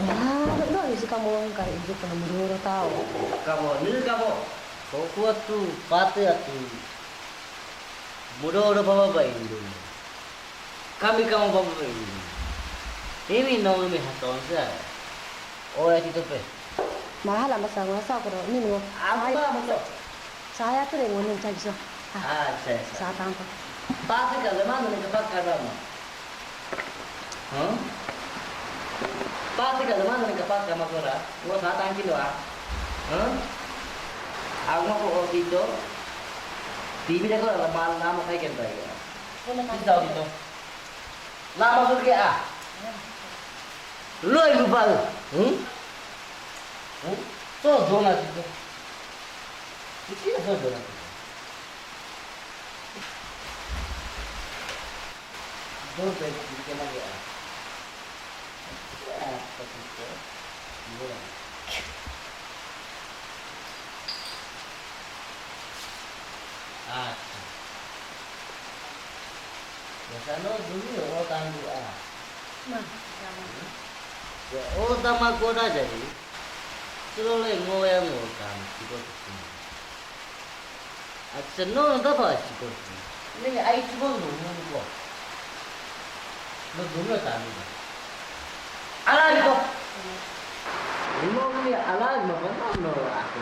No, isi kamu ang kari ibu kena mururo tahu. Kamu ni kamu. Kau kuat tu, pati tu. Mudah bawa ini. Kami kamu bawa ini. Ini nong mi haton sa. Orang itu pe. Mahal masa masa kau ini nih. Apa maksud? Saya tuh yang ngomong cakap so. Saya. Saya tanpa. Pati kalau mana ni kepak kamu? Hah? Pati kalau mana ni kepak kamu kora? Gua saat angin doa. Hah? Aku mau kau itu. TV dia kau lama lama kayak gitu ya. Tidak gitu. Lama sudah ke ah? Lo yang lupa lo? So dona itu. Itu so dona. Dua puluh kita lagi ah. Ya, betul. Dua. Biasanya dulu ya orang dua. Nah, Ya, tama ko na jadi. Selalu ngoyang ngotang sikot sini. At seno na ba sikot sini? Ini ay cuma nunggu ko. Nunggu tani. Ala ko. Imo ni ala mo ba no ako.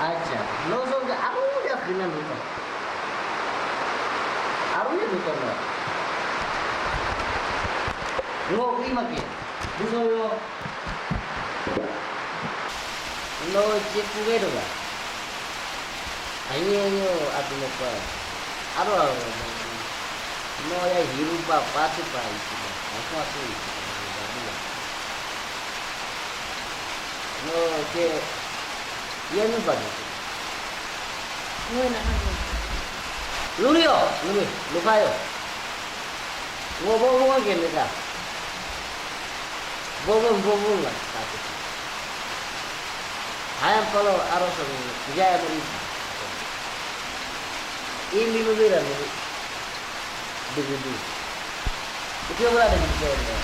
Acha, no so ga ako ya kina lupa. Aku ya lupa na. Ngo imaki. Busoyo. No chipugeru ga. Ayo atu no pa. Aro no ya hiru pa pati pa itu. Aku itu. No ke ya no pa. gue nak kan. Lulio, lupayo. Ngobong gini ka. Bobong lah satu. Ayam kalau arus ini, jaya beri. Ini berbeda nih. Begitu. Itu yang berada di sini.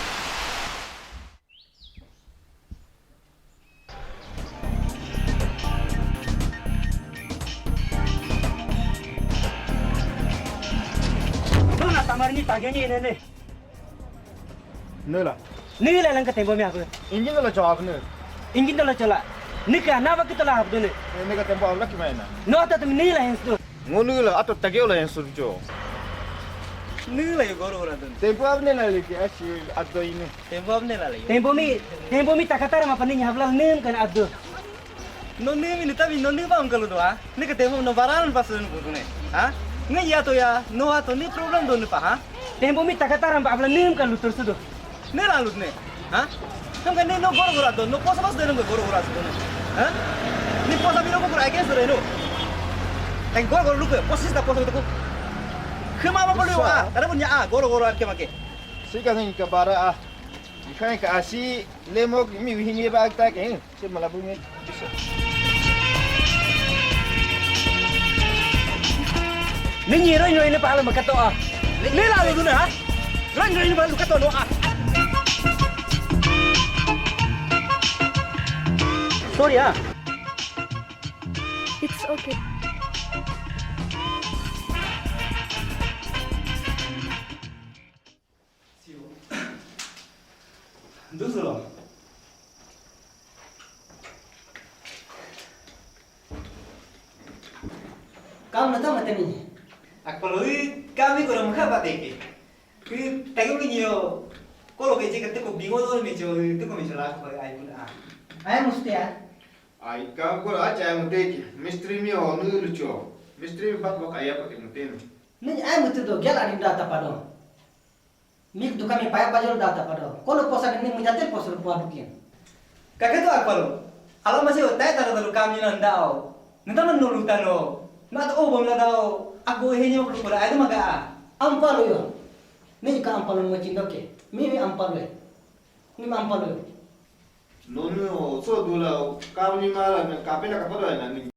Nona tamarni tageni nene. Nela. Nila lang katempo mi aku. Ingin la jawab ne. Ingin dala chala. Nika na bakit la habdo ne. Ne ka tempo awla kimana. No ta tum nila hensto. Ngonu la ato tagyola en surjo. Nila yo goro ora dun. Tempo avne la liki asi addo ini. Tempo abne la yo. Tempo mi takatara ma panin hablal nem kan addo. No nem ni tabi no nem bang kalu doa. Nika tempo no baran pasun kudune. Ha? Ngai ya to ya no ato ni problem don pa ha. Tempo mi takatara ma hablal nem kan lutur sudo. Nela lut ne. Ha? Kam kan no goro do no posa pas de no goro sudo ne. Ha? Ni posa bi no goro against de no. Teng goro luke posis da posa ko. Kema apa perlu ah? Ada punya ah goro arke make. Sika ngi ka bara ah. Ikan ka asi lemok mi wihingi ba ta ke. Se malabungi. Ni nyiro ini pa alam makato ah. Nela lu ne ha? Lang ini ba lu kato no ah. Sorry ah. It's okay. Duslo. Kamu nata mate ni. Akpaloi kami kurang mengapa teke. Ki tayo kinyo. Kalau kece kete ko bingo do mejo itu ko mejo lah ko ay pun ah. Ay mesti ah. Ai ka ko aja mo te mistri mi o nu lucho. Mistri mi bat bok aya ko te muteno. Ni ay mutu do gela ni data pado. Mik du kami paya bajol data pado. Kono posa ni mujate posa po adukin. Kakek tu akpalo. Kalau masih otai taruh taruh kami nandao. Nanda menurut tano. Mat oh bom ladao. Aku hanya perlu kora itu maga. Ampalo yo. Ni ka ampalo mo chindoke. Mi ampalo. Ni ampalo. Nonu so dula ka ni mala ka pena ka pado na ni.